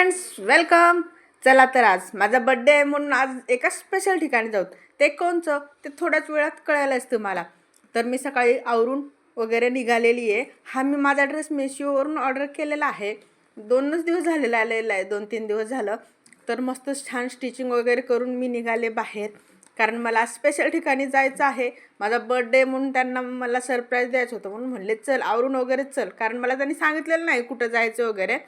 Friends, welcome. चला तर आज माझा बड्डे आहे म्हणून आज एका स्पेशल ठिकाणी जाऊ. ते कोणचं ते थोड्याच वेळात कळायलाच तुम्हाला. तर मी सकाळी आवरून वगैरे निघालेली आहे. हा मी माझा ड्रेस मेशोवरून ऑर्डर केलेला आहे. 2च दिवस झालेला आलेला आहे, 2-3 दिवस झालं. तर मस्त छान स्टिचिंग वगैरे करून मी निघाले बाहेर, कारण मला स्पेशल ठिकाणी जायचं आहे. माझा बर्थडे म्हणून त्यांना मला सरप्राईज द्यायचं होतं, म्हणून म्हणले चल आवरून वगैरे चल, कारण मला त्यांनी सांगितलेलं नाही कुठं जायचं वगैरे.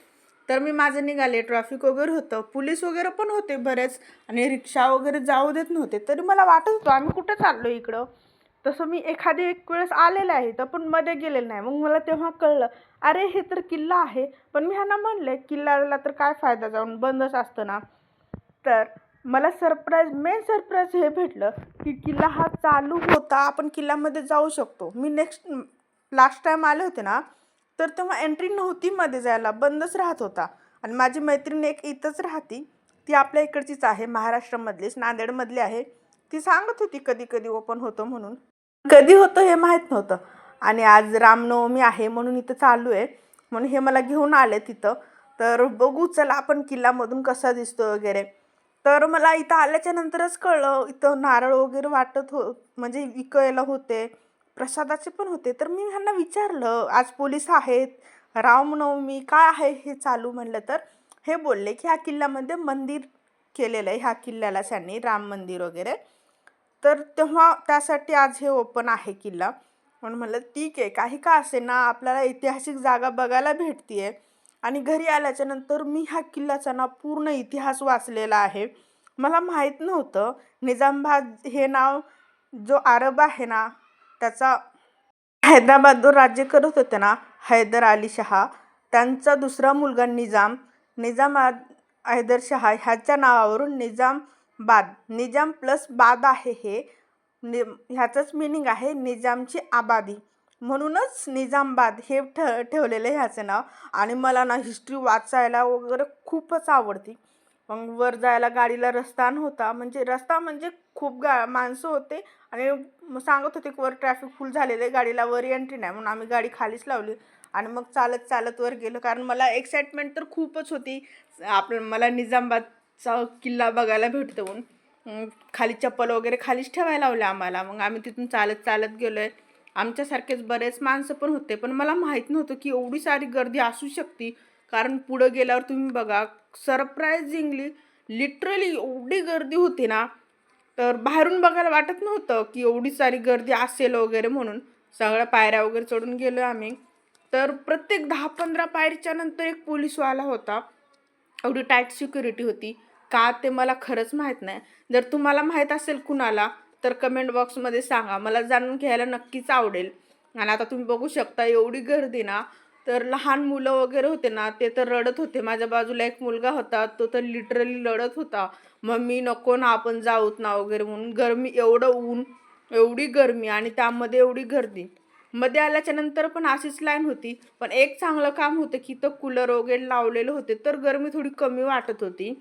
तर मी माझं निघाले. ट्रॅफिक वगैरे होतं, पोलीस वगैरे पण होते बरेच, आणि रिक्षा वगैरे जाऊ देत नव्हते. तरी मला वाटत होतं आम्ही कुठं चाललो इकडं. तसं मी एक वेळेस आलेलं आहे तर पण मध्ये गेलेलं नाही. मग मला तेव्हा कळलं, अरे हे तर किल्ला आहे. पण मी ह्यांना म्हणले किल्ल्याला तर काय फायदा, जाऊन बंदच असतं ना. तर मला मेन सरप्राईज हे भेटलं की किल्ला हा चालू होता, आपण किल्ल्यामध्ये जाऊ शकतो. मी लास्ट टाईम आले होते ना, तर तेव्हा एंट्री नव्हती, मध्ये जायला बंदच राहत होता. आणि माझी मैत्रीण एक इथंच राहती, ती आपल्या इकडचीच आहे, महाराष्ट्रामधलीच, नांदेडमधली आहे. ती सांगत होती कधी कधी ओपन होतं म्हणून. कधी होतं हे माहीत नव्हतं. आणि आज रामनवमी आहे म्हणून इथं चालू आहे, म्हणून हे मला घेऊन आले तिथं. तर बघू चला आपण किल्ल्यामधून कसा दिसतो वगैरे. तर मला इथं आल्याच्या नंतरच कळलं, इथं नारळ वगैरे म्हणजे विकायला होते, प्रसादाचे पण होते. तर मी ह्यांना विचारलं, आज पोलीस आहेत, रामनवमी काय आहे हे चालू म्हणलं. तर हे बोलले की ह्या किल्ल्यामध्ये मंदिर केलेलं आहे, ह्या किल्ल्याला त्यांनी राम मंदिर वगैरे. तर तेव्हा त्यासाठी आज हे ओपन आहे किल्ला. म्हणून म्हणलं ठीक आहे, काही का असे ना, आपल्याला ऐतिहासिक जागा बघायला भेटते. आणि घरी आल्याच्या नंतर मी ह्या किल्ल्याचा ना पूर्ण इतिहास वाचलेला आहे. मला माहीत नव्हतं निजामाबाद हे नाव, जो अरब आहे ना त्याचा, हैदराबादवर राज्य करत होते ना हैदर अली शहा, त्यांचा दुसरा मुलगा निजाम हैदर शहा ह्याच्या नावावरून निजाम प्लस बाद आहे हे. ह्याचंच मिनिंग आहे निजामची आबादी, म्हणूनच निजामबाद हे ठेवलेलं आहे ह्याचं नाव. आणि मला ना हिस्ट्री वाचायला वगैरे खूपच आवडते. मग वर जायला गाडीला रस्ता नव्हता, म्हणजे खूप माणसं होते. आणि सांगत होते की वर ट्रॅफिक फुल झालेलं आहे, गाडीला वर एंट्री नाही, म्हणून आम्ही गाडी खालीच लावली. आणि मग चालत चालत वर गेलो, कारण मला एक्साइटमेंट तर खूपच होती. मला निजामाबादचा किल्ला बघायला भेटतो म्हणून. खाली चप्पल वगैरे खालीच ठेवायला लावले आम्हाला. मग आम्ही तिथून चालत चालत गेलो आहे. आमच्यासारखेच बरेच माणसं पण होते, पण मला माहीत नव्हतं की एवढी सारी गर्दी असू शकते. कारण पुढं गेल्यावर तुम्ही बघा, सरप्रायझिंगली लिटरली एवढी गर्दी होती ना, तर बाहेरून बघायला वाटत नव्हतं की एवढी सारी गर्दी असेल वगैरे. म्हणून सगळ्या पायऱ्या वगैरे चढून गेलो आम्ही. तर प्रत्येक 10-15 पायरीच्या नंतर एक पोलीसवाला होता. एवढी टाईट सिक्युरिटी होती का ते मला खरंच माहीत नाही. जर तुम्हाला माहीत असेल कुणाला तर कमेंट बॉक्समध्ये सांगा, मला जाणून घ्यायला नक्कीच आवडेल. आणि आता तुम्ही बघू शकता एवढी गर्दी ना, तर लहान मुलं वगैरे होते ना, ते तर रडत होते. माझ्या बाजूला एक मुलगा होता, तो तर लिटरली रडत होता, मम्मी नको ना, आपण जाऊत ना वगैरे म्हणून. एवढं ऊन, एवढी गरमी, आणि त्यामध्ये एवढी गर्दी. मध्ये आल्याच्या नंतर पण अशीच लाईन होती. पण एक चांगलं काम होतं की तो कूलर वगैरे लावलेलं होते, तर गरमी थोडी कमी वाटत होती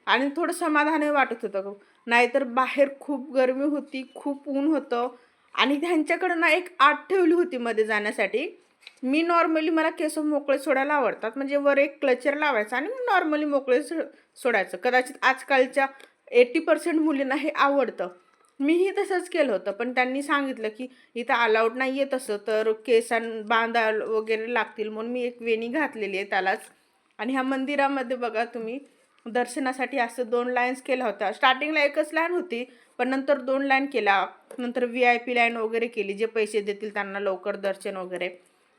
आणि थोडं समाधानही वाटत होतं. नाहीतर बाहेर खूप गरमी होती, खूप ऊन होतं. आणि त्यांच्याकडं ना एक आट ठेवली होती मध्ये जाण्यासाठी. मी नॉर्मली, मला केस मोकळे सोडायला आवडतात, म्हणजे वर एक क्लचर लावायचा आणि नॉर्मली मोकळे सोडायचं. कदाचित आजकालच्या 80% मुलींना हे आवडतं. मीही तसंच केलं होतं, पण त्यांनी सांगितलं की इथं अलाउड नाही आहे तसं, तर बांधा वगैरे लागतील, म्हणून मी एक वेणी घातलेली आहे त्यालाच. आणि ह्या मंदिरामध्ये बघा तुम्ही, दर्शनासाठी असं 2 लाईन्स केल्या होत्या. स्टार्टिंगला एकच लाईन होती, पण नंतर 2 लाईन केल्या. नंतर VIP लाईन वगैरे केली, जे पैसे देतील त्यांना लवकर दर्शन वगैरे.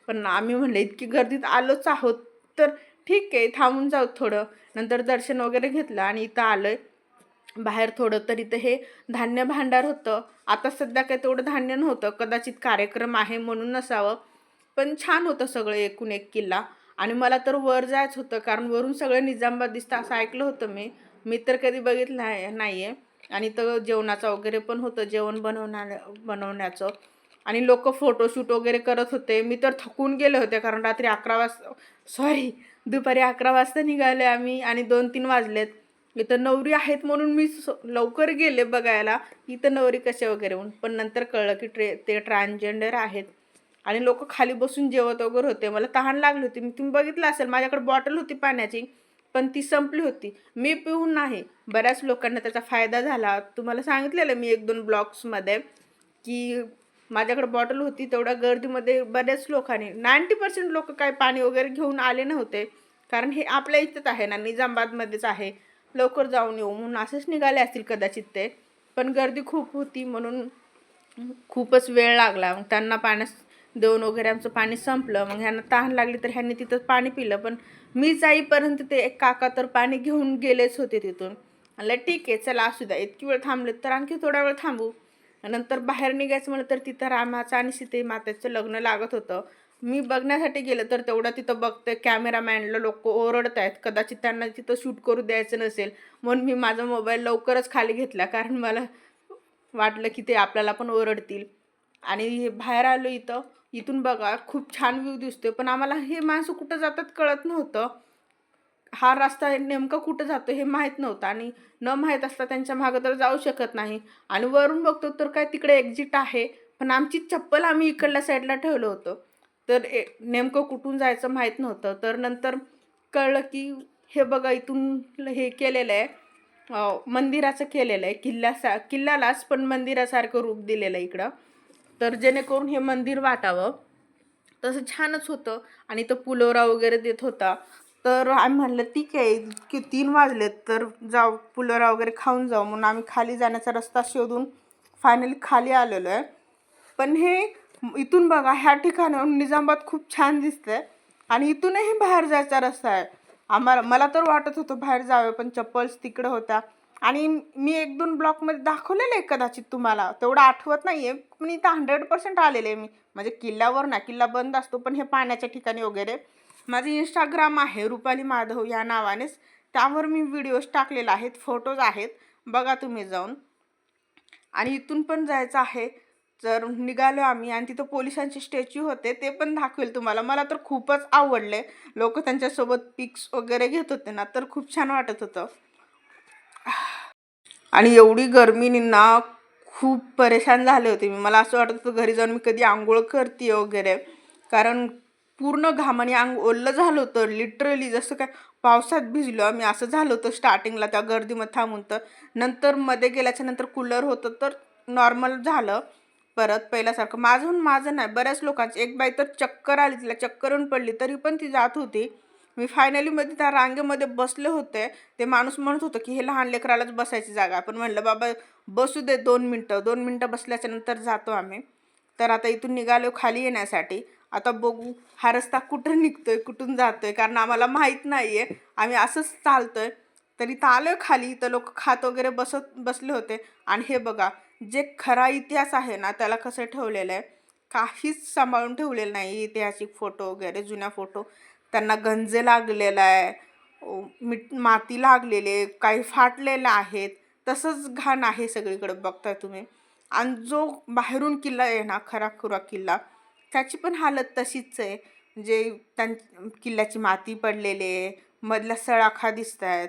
पण आम्ही म्हणले इतकी गर्दीत आलोच आहोत, तर ठीक आहे थांबून जाऊ थोडं. नंतर दर्शन वगैरे घेतलं आणि इथं आलोय बाहेर थोडं. तर इथं हे धान्य भांडार होतं. आता सध्या काही तेवढं धान्य नव्हतं, कदाचित कार्यक्रम आहे म्हणून नसावं. पण छान होतं सगळं, एकूण एक किल्ला. आणि मला तर वर जायचं होतं, कारण वरून सगळं निजामाबाद दिसतं असं ऐकलं होतं मी तर कधी बघितलं नाही आहे. आणि तर जेवणाचं वगैरे पण होतं, जेवण बनवण्याचं. आणि लोक फोटोशूट वगैरे करत होते. मी तर थकून गेले होते, कारण दुपारी 11 वाजता निघाले आम्ही आणि 2-3 वाजलेत. इथं नवरी आहेत म्हणून मी लवकर गेले बघायला इथं नवरी कसे वगैरे म्हणून. पण नंतर कळलं की ते ट्रान्सजेंडर आहेत. आणि लोक खाली बसून जेवत वगैरे होते. मला तहान लागली होती, तुम्ही बघितलं असेल माझ्याकडे बॉटल होती पाण्याची, पण ती संपली होती. मी पिऊन नाही, बऱ्याच लोकांना त्याचा फायदा झाला. तुम्हाला सांगितलेलं मी 1-2 ब्लॉग्समध्ये की माझ्याकडे बॉटल होती. तेवढ्या गर्दीमध्ये बऱ्याच लोकांनी 90% लोक काही पाणी वगैरे घेऊन आले नव्हते. कारण हे आपल्या इथंच आहे ना, निजामाबादमध्येच आहे. लवकर जाऊन येऊ म्हणून असेच निघाले असतील कदाचित ते. पण गर्दी खूप होती म्हणून खूपच वेळ लागला. मग त्यांना पाण्यास देऊन वगैरे आमचं पाणी संपलं. मग ह्यांना तहान लागली तर ह्यांनी तिथं पाणी पिलं. पण मी जाईपर्यंत ते एक काका तर पाणी घेऊन गेलेच होते तिथून. म्हणलं ठीक आहे चला असू द्या, इतकी वेळ थांबले तर आणखी थोडा वेळ थांबू. नंतर बाहेर निघायचं म्हणलं तर तिथं रामाचं आणि सीते मातेचं लग्न लागत होतं. मी बघण्यासाठी गेलं तर तेवढं तिथं बघते कॅमेरामॅनला लोक ओरडत आहेत. कदाचित त्यांना तिथं शूट करू द्यायचं नसेल म्हणून मी माझा मोबाईल लवकरच खाली घेतला. कारण मला वाटलं की ते आपल्याला पण ओरडतील. आणि बाहेर आलो इथून बघा खूप छान व्ह्यू दिसतोय. पण आम्हाला हे माणसं कुठं जातात कळत नव्हतं. हा रस्ता नेमका कुठं जातो हे माहीत नव्हतं आणि न माहीत असता त्यांच्या मागं तर जाऊ शकत नाही. आणि वरून बघतो तर काय तिकडे एक्झिट आहे, पण आमची चप्पल आम्ही इकडल्या साईडला ठेवलं होतं. तर नेमकं कुठून जायचं माहीत नव्हतं. तर नंतर कळलं की हे बघा इथून हे केलेलं आहे, मंदिराचं केलेलं आहे. किल्ल्यालाच पण मंदिरासारखं रूप दिलेलं आहे इकडं. तर जेणेकरून हे मंदिर वाटावं तसं छानच होतं. आणि तो पुलोरा वगैरे देत होता. तर आम्ही म्हणलं ठीक आहे की 3 वाजलेत तर जाऊ पुलोरा वगैरे खाऊन जाऊ म्हणून आम्ही खाली जाण्याचा रस्ता शोधून फायनली खाली आलेलो आहे. पण हे इथून बघा ह्या ठिकाणाहून निजामाबाद खूप छान दिसतंय आणि इथूनही बाहेर जायचा रस्ता आहे. मला तर वाटत होतं बाहेर जावे पण चप्पल्स तिकडे होत्या. आणि मी 1-2 ब्लॉकमध्ये दाखवलेलं आहे कदाचित तुम्हाला, तेवढं आठवत नाही आहे. पण इथं 100% आलेले आहे मी. म्हणजे किल्ल्यावर ना, किल्ला बंद असतो पण हे पाण्याच्या ठिकाणी वगैरे. माझं इंस्टाग्राम आहे रुपाली माधव या नावानेच. त्यावर मी व्हिडिओज टाकलेले आहेत, फोटोज आहेत, बघा तुम्ही जाऊन. आणि इथून पण जायचं आहे. तर निघालो आम्ही आणि तिथं पोलिसांचे स्टॅच्यू होते ते पण दाखवेल तुम्हाला. मला तर खूपच आवडले. लोक त्यांच्यासोबत पिक्स वगैरे घेत होते ना, तर खूप छान वाटत होतं. आणि एवढी गर्मीने ना खूप परेशान झाले होते मी. मला असं वाटत होतं घरी जाऊन मी कधी आंघोळ करते वगैरे. कारण पूर्ण घामाने अंग ओलं झालं होतं लिटरली, जसं काय पावसात भिजलो आम्ही असं झालं होतं स्टार्टिंगला त्या गर्दीमध्ये थांबून. तर नंतर मध्ये गेल्याच्या नंतर कूलर होतं तर नॉर्मल झालं परत पहिल्यासारखं. माझं नाही, बऱ्याच लोकांची. एक बाई तर चक्कर आली, तिला चक्कर येऊन पडली तरी पण ती जात होती. मी फायनली मध्ये त्या रांगेमध्ये बसले होते. ते माणूस म्हणत होतं की हे लहान लेकरालाच बसायची जागा. पण म्हणलं बाबा बसू दे 2 मिनटं बसल्याच्या नंतर जातो आम्ही. तर आता इथून निघालो खाली येण्यासाठी. आता बघू हा रस्ता कुठं निघतोय कुठून जातोय, कारण आम्हाला माहीत नाही आहे. आम्ही असंच चालतोय. तर इथं आलो खाली, तर लोक खात वगैरे बसले होते. आणि हे बघा जे खरा इतिहास आहे ना त्याला कसं ठेवलेलं आहे, काहीच सांभाळून ठेवलेलं नाही. ऐतिहासिक फोटो वगैरे जुन्या फोटो, त्यांना गंज लागलेला आहे, माती लागलेले, काही फाटलेलं आहेत. तसंच घाण आहे सगळीकडे बघताय तुम्ही. आणि जो बाहेरून किल्ला आहे ना खराखुरा किल्ला, त्याची पण हालत तशीच आहे. जे किल्ल्याची माती पडलेली आहे, मधल्या सळाखा दिसत आहेत.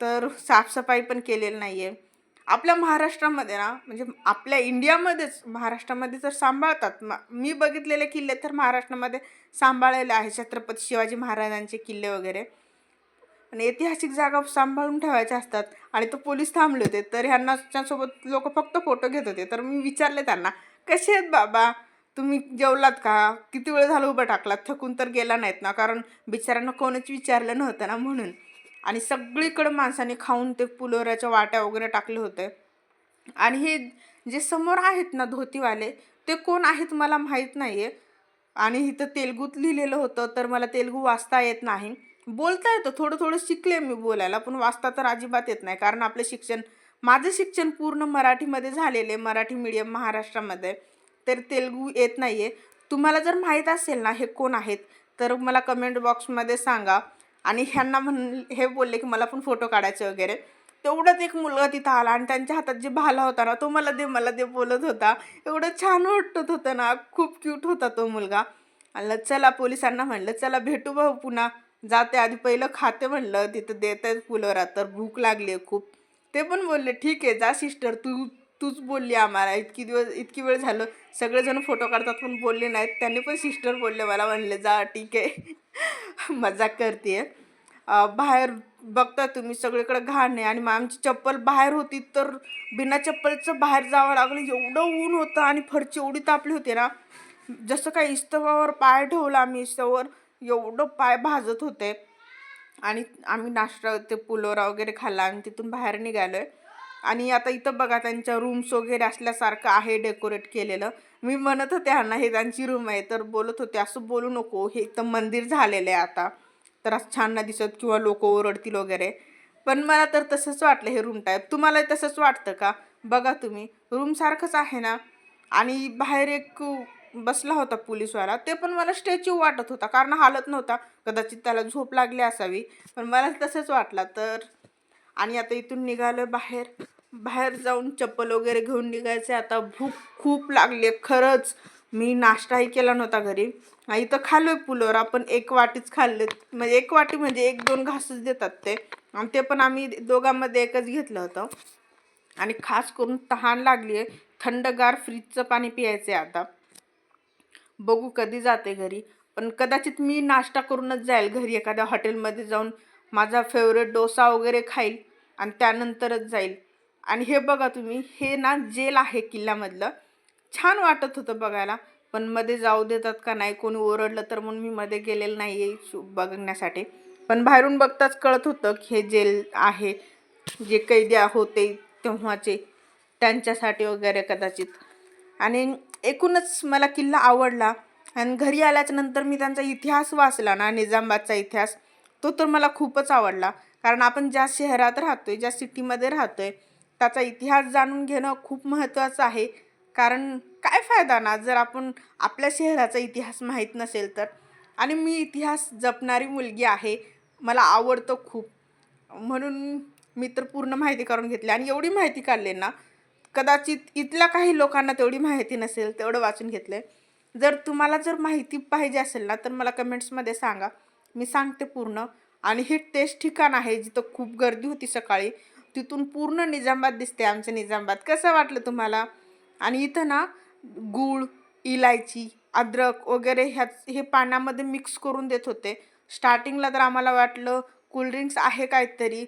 तर साफसफाई पण केलेली नाही आहे. आपल्या महाराष्ट्रामध्ये ना, म्हणजे आपल्या इंडियामध्येच महाराष्ट्रामध्ये तर सांभाळतात. मी बघितलेले किल्ले तर महाराष्ट्रामध्ये सांभाळलेले आहे, छत्रपती शिवाजी महाराजांचे किल्ले वगैरे. आणि ऐतिहासिक जागा सांभाळून ठेवायच्या असतात. आणि तो पोलीस थांबले होते तर ह्यांनाच्यासोबत लोक फक्त फोटो घेत होते. तर मी विचारले त्यांना, कसे आहेत बाबा, तुम्ही जेवलात का, किती वेळ झालं उभं टाकलात, थकून तर गेला नाहीत ना, कारण बिचाऱ्यांना कोणीच विचारलं नव्हतं ना म्हणून. आणि सगळीकडे माणसाने खाऊन ते पुलोऱ्याच्या वाट्या वगैरे टाकले होते. आणि हे जे समोर आहेत ना धोतीवाले, ते कोण आहेत मला माहीत नाही आहे. आणि इथं तेलगूत लिहिलेलं होतं तर मला तेलगू वाचता येत नाही. बोलता येतं, थोडं थोडं शिकले मी बोलायला, पण वाचता तर अजिबात येत नाही. कारण माझं शिक्षण पूर्ण मराठीमध्ये झालेले, मराठी मीडियम महाराष्ट्रामध्ये. तर तेलगू येत नाही आहे. तुम्हाला जर माहीत असेल ना हे कोण आहेत तर मला कमेंट बॉक्समध्ये सांगा. आणि ह्यांना हे बोलले की मला पण फोटो काढायचे वगैरे. तेवढंच एक मुलगा तिथं आला आणि त्यांच्या हातात जे भाला होता ना तो मला दे बोलत होता. एवढं छान वाटत होतं ना, खूप क्यूट होता तो मुलगा. म्हणलं चला, पोलिसांना म्हणलं चला भेटू भाऊ पुन्हा, जाते आधी पहिलं खाते म्हणलं, तिथं देत आहेत पुलोरा तर भूक लागली आहे खूप. ते पण बोलले ठीक आहे जा सिस्टर, तूच बोलली आम्हाला, इतकी वेळ झालं सगळेजण फोटो काढतात पण बोलले नाहीत. त्यांनी पण सिस्टर बोलले मला, म्हणले जा ठीक आहे मजाक करते. बाहेर बघता तुम्ही सगळीकडे घाण आहे आणि मग आमची चप्पल बाहेर होती तर बिना चप्पलचं बाहेर जावं लागलं. एवढं ऊन होतं आणि फरची एवढी तापली होती ना, जसं काही इस्तवावर पाय ठेवला आम्ही इस्तवावर एवढं पाय भाजत होते. आणि आम्ही नाश्ता ते पुलोरा वगैरे खाल्ला आणि तिथून बाहेर निघालोय. आणि आता इथं बघा त्यांच्या रूम्स वगैरे असल्यासारखं आहे डेकोरेट केलेलं. मी म्हणत होते ह्यांना हे त्यांची रूम आहे, तर बोलत होते असं बोलू नको, हे इथं मंदिर झालेलं आहे आता, तर असं छान नाही दिसत किंवा लोक ओरडतील वगैरे. पण मला तर तसंच वाटलं हे रूम टाईप. तुम्हाला तसंच वाटतं का? बघा तुम्ही रूम सारखंच आहे ना. आणि बाहेर एक बसला होता पोलीसवाला, ते पण मला स्टॅच्यू वाटत होता कारण हालत नव्हता. कदाचित त्याला झोप लागली असावी, पण मला तसंच वाटला. तर आणि आता इथून निघालोय बाहेर. बाहेर जाऊन चप्पल वगैरे घेऊन निघायचे. आता भूक खूप लागली खरंच. मी नाश्ताही केला नव्हता घरी. इथं खाल्लोय पुलोरा, पण एक वाटीच खाल्ले. म्हणजे एक वाटी म्हणजे 1-2 घासच देतात ते, आणि ते पण आम्ही दोघांमध्ये एकच घेतलं होतं. आणि खास करून तहान लागली आहे, थंडगार फ्रीजचं पाणी प्यायचं आहे आता. बघू कधी जाते घरी, पण कदाचित मी नाश्ता करूनच जाईल घरी. एखाद्या हॉटेलमध्ये जाऊन माझा फेवरेट डोसा वगैरे खाईल आणि त्यानंतरच जाईल. आणि हे बघा तुम्ही, हे ना जेल आहे किल्ल्यामधलं. छान वाटत होतं बघायला, पण मध्ये जाऊ देतात का नाही, कोणी ओरडलं तर म्हणून मी मध्ये गेलेलं नाही आहे बघण्यासाठी. पण बाहेरून बघताच कळत होतं की हे जेल आहे, जे कैदी होते तेव्हाचे त्यांच्यासाठी वगैरे कदाचित. आणि एकूणच मला किल्ला आवडला. आणि घरी आल्याच्या नंतर मी त्यांचा इतिहास वाचला ना, निजामाबादचा इतिहास, तो तर मला खूपच आवडला. कारण आपण ज्या शहरात राहतोय, ज्या सिटीमध्ये राहतोय, त्याचा इतिहास जाणून घेणं खूप महत्त्वाचं आहे. कारण काय फायदा ना जर आपण आपल्या शहराचा इतिहास माहीत नसेल तर. आणि मी इतिहास जपणारी मुलगी आहे, मला आवडतं खूप, म्हणून मी तर पूर्ण माहिती काढून घेतली. आणि एवढी माहिती काढली ना, कदाचित इथल्या काही लोकांना तेवढी माहिती नसेल, तेवढं वाचून घेतलंय. जर तुम्हाला जर माहिती पाहिजे असेल ना, तर मला कमेंट्समध्ये सांगा, मी सांगते पूर्ण. आणि हे तेच ठिकाण आहे जिथं खूप गर्दी होती सकाळी. तिथून पूर्ण निजामाबाद दिसते, आमचं निजामाबाद. कसं वाटलं तुम्हाला? आणि इथं ना गूळ, इलायची, अद्रक वगैरे हे पाण्यामध्ये मिक्स करून देत होते. स्टार्टिंगला तर आम्हाला वाटलं कोल्ड्रिंक्स आहे काहीतरी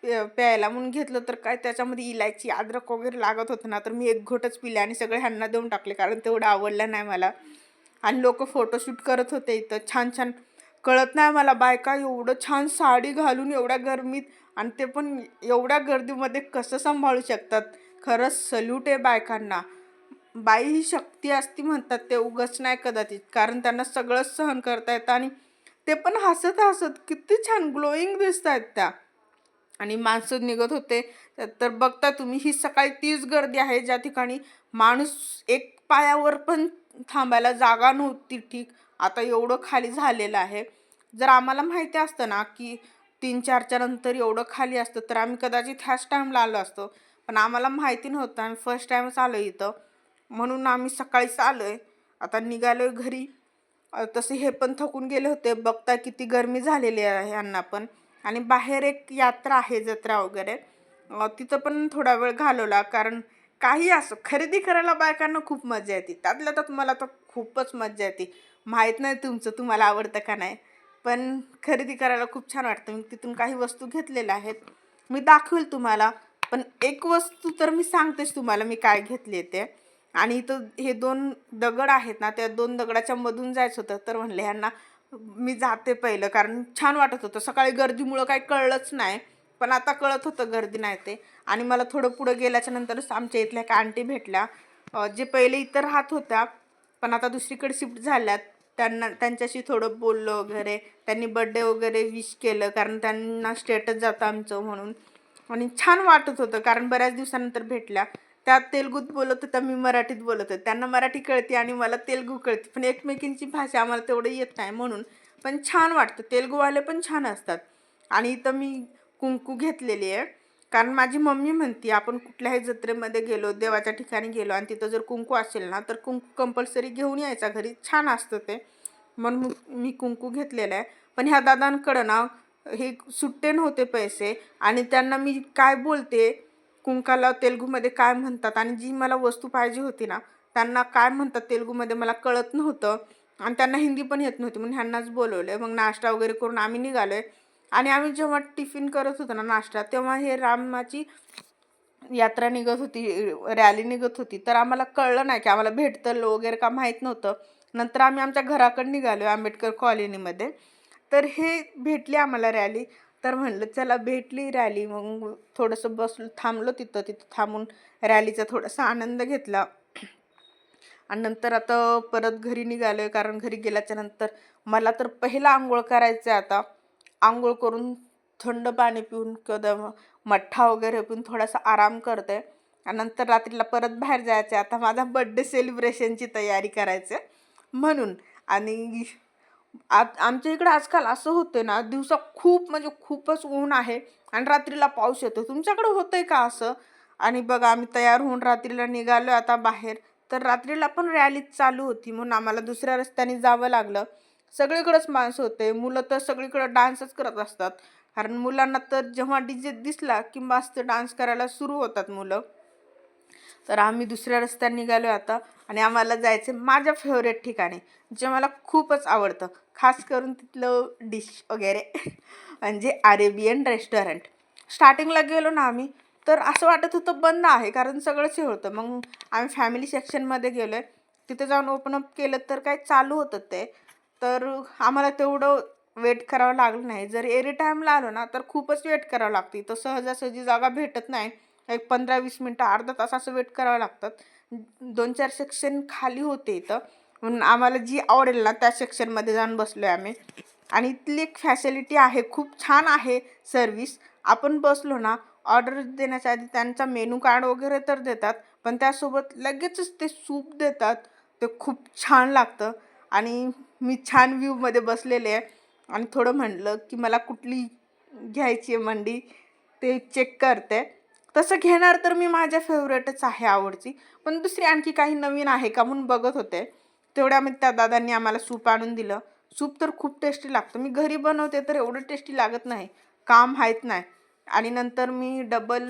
प्यायला म्हणून घेतलं, तर काय त्याच्यामध्ये इलायची, अद्रक वगैरे लागत होतं ना, तर मी एक घोटच पिले आणि सगळे ह्यांना देऊन टाकले कारण तेवढं आवडलं नाही मला. आणि लोक फोटोशूट करत होते इथं छान छान. कळत नाही मला, बायका एवढं छान साडी घालून एवढ्या गरमीत, आणि ते पण एवढ्या गर्दीमध्ये कसं सांभाळू शकतात. खरंच सल्यूट आहे बायकांना. बाई ही शक्ती असती म्हणतात ते उगाच नाही कदाचित, कारण त्यांना सगळंच सहन करता येतं. आणि ते पण हसत हसत किती छान ग्लोईंग दिसत आहेत त्या. आणि माणसं निघत होते. तर बघता तुम्ही, ही सकाळी तीच गर्दी आहे ज्या ठिकाणी माणूस एक पायावर पण थांबायला जागा नव्हती. ठीक, आता एवढं खाली झालेलं आहे. जर आम्हाला माहिती असतं ना की 3-4च्या नंतर एवढं खाली असतं, तर आम्ही कदाचित ह्याच टाईमला आलो असतो. पण आम्हाला माहिती नव्हतं, आम्ही फर्स्ट टाईमच आलो इथं, म्हणून आम्ही सकाळीच आलो आहे. आता निघालो आहे घरी. तसे हे पण थकून गेले होते. बघता किती गरमी झालेली आहे यांना पण. आणि बाहेर एक यात्रा आहे, जत्रा वगैरे, तिथं पण थोडा वेळ घालवला. कारण काही असं खरेदी करायला बायकांना खूप मजा येते. त्यातल्या त्यात मला तर खूपच मजा येते. माहीत नाही तुम्हाला आवडतं का नाही, पण खरेदी करायला खूप छान वाटतं. मी तिथून काही वस्तू घेतलेल्या आहेत, मी दाखवेल तुम्हाला. पण एक वस्तू तर मी सांगतेच तुम्हाला मी काय घेतले ते. आणि इथं हे 2 दगड आहेत ना, त्या 2 दगडाच्या मधून जायचं होतं, तर म्हणले ह्यांना मी जाते पहिलं, कारण छान वाटत होतं. सकाळी गर्दीमुळं काही कळलंच नाही, पण आता कळत होतं गर्दी नाही ते. आणि मला थोडं पुढं गेल्याच्या नंतरच आमच्या इथल्या एका आंटी भेटल्या, जे पहिले इथं राहत होत्या पण आता दुसरीकडे शिफ्ट झाल्यात. त्यांच्याशी थोडं बोललो वगैरे. त्यांनी बड्डे वगैरे विश केलं, कारण त्यांना स्टेटस जातं आमचं म्हणून. आणि छान वाटत होतं कारण बऱ्याच दिवसानंतर भेटल्या. त्या तेलुगूत बोलत होत्या, मी मराठीत बोलत होते. त्यांना मराठी कळते आणि मला तेलुगू कळते, पण एकमेकींची भाषा आम्हाला तेवढं येत नाही म्हणून. पण छान वाटतं, तेलुगूवाले पण छान असतात. आणि इथं मी कुंकू घेतलेली आहे, कारण माझी मम्मी म्हणते आपण कुठल्याही जत्रेमध्ये गेलो, देवाच्या ठिकाणी गेलो आणि तिथं जर कुंकू असेल ना, तर कुंकू कंपल्सरी घेऊन यायचा घरी, छान असतं ते. म्हणून मी कुंकू घेतलेलं आहे. पण ह्या दादांकडं ना हे सुट्टे नव्हते पैसे, आणि त्यांना मी काय बोलते कुंकाला तेलुगूमध्ये काय म्हणतात, आणि जी मला वस्तू पाहिजे होती ना त्यांना काय म्हणतात तेलुगूमध्ये मला कळत नव्हतं. आणि त्यांना हिंदी पण येत नव्हती, म्हणून ह्यांनाच बोलवलं. मग नाश्ता वगैरे करून आम्ही निघालो आहे. आणि आम्ही जेव्हा टिफिन करत होतो ना नाश्ता, तेव्हा हे रामाची यात्रा निघत होती, रॅली निघत होती. तर आम्हाला कळलं नाही की आम्हाला भेटतं वगैरे का माहीत नव्हतं. नंतर आम्ही आमच्या घराकडे निघालो आंबेडकर कॉलनीमध्ये. तर हे भेटली आम्हाला रॅली. तर म्हणलं चला भेटली रॅली, मग थोडंसं बसलो, थांबलो तिथं. थांबून रॅलीचा थोडासा आनंद घेतला. आणि नंतर आता परत घरी निघालो आहे, कारण घरी गेल्याच्या नंतर मला तर पहिला अंघोळ करायचं आहे आता. अंघोळ करून थंड पाणी पिऊन किंवा मठ्ठा वगैरे पिऊन थोडासा आराम करते. आणि नंतर रात्रीला परत बाहेर जायचं आहे. आता माझा बड्डे सेलिब्रेशनची तयारी करायची आहे म्हणून. आणि आमच्या इकडं आजकाल असं होतं ना, दिवसा खूप म्हणजे खूपच ऊन आहे आणि रात्रीला पाऊस येतो. तुमच्याकडं होतंय का असं? आणि बघा आम्ही तयार होऊन रात्रीला निघालो आता बाहेर. तर रात्रीला पण रॅली चालू होती म्हणून आम्हाला दुसऱ्या रस्त्याने जावं लागलं. सगळीकडेच माणसं होते. मुलं तर सगळीकडं डान्सच करत असतात. कारण मुलांना तर जेव्हा डीजे दिसला की मस्त डान्स करायला सुरू होतात मुलं. तर आम्ही दुसऱ्या रस्त्याने निघालो आता आणि आम्हाला जायचं माझ्या फेवरेट ठिकाणी, जे मला खूपच आवडतं. खास करून तिथलं डिश वगैरे म्हणजे अरेबियन रेस्टॉरंट. स्टार्टिंगला गेलो ना आम्ही, तर असं वाटत होतं बंद आहे, कारण सगळंच हे होतं. मग आम्ही फॅमिली सेक्शनमध्ये गेलो आहे. तिथे जाऊन ओपन अप केलं तर काय चालू होतं ते. तर आम्हाला तेवढं वेट करावं लागलं नाही. जर एरी टाईमला आलो ना तर खूपच वेट करावं लागते. तर सहजासहजी जागा भेटत नाही. एक 15-20 मिनटं, अर्धा तास असं वेट करावं लागतात. 2-4 सेक्शन खाली होते इथं. म्हणून आम्हाला जी आवडेल ना त्या सेक्शनमध्ये जाऊन बसलो आहे आम्ही. आणि इथली एक फॅसिलिटी आहे, खूप छान आहे सर्विस. आपण बसलो ना, ऑर्डर देण्याच्या आधी त्यांचा मेनू कार्ड वगैरे तर देतात, पण त्यासोबत लगेचच ते सूप देतात. ते खूप छान लागतं. आणि मी छान व्ह्यूमध्ये बसलेले आहे आणि थोडं म्हटलं की मला कुठली घ्यायची आहे मंडी ते चेक करते. तसं घेणार तर मी माझ्या फेवरेटच आहे आवडची. पण दुसरी आणखी काही नवीन आहे का म्हणून बघत होते. तेवढ्यामध्ये त्या दादांनी आम्हाला सूप आणून दिलं. सूप तर खूप टेस्टी लागतं. मी घरी बनवते तर एवढं टेस्टी लागत नाही. काम माहीत नाही. आणि नंतर मी डबल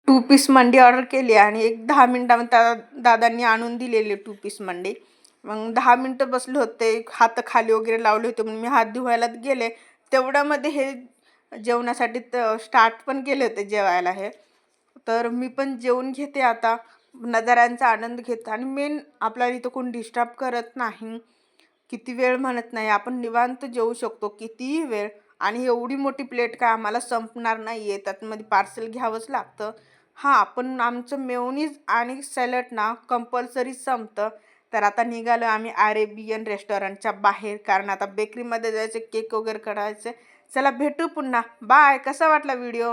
2 पीस मंडी ऑर्डर केली आणि एक 10 मिनिटामध्ये त्या दादांनी आणून दिलेली 2 पीस मंडी. मग 10 मिनिटं बसले होते. हात खाली वगैरे लावले होते म्हणून मी हात धुवायला गेले. तेवढ्यामध्ये हे जेवणासाठी स्टार्ट पण केले होते जेवायला हे. तर मी पण जेवून घेते आता. नजाऱ्यांचा आनंद घेते आणि मेन आपल्याला इथं कोण डिस्टर्ब करत नाही. किती वेळ म्हणत नाही. आपण निवांत जेवू शकतो कितीही वेळ. आणि एवढी मोठी प्लेट काय आम्हाला संपणार नाही आहे. त्यातमध्ये पार्सल घ्यावंच लागतं. हां, पण आमचं मेयोनीज आणि सॅलड ना कंपल्सरी संपतं. तर आता निघालो आम्ही अरेबियन रेस्टॉरंटच्या बाहेर, कारण आता बेकरीमध्ये जायचं, केक वगैरे करायचे. चला भेटू पुन्हा. बाय. कसा वाटला व्हिडिओ?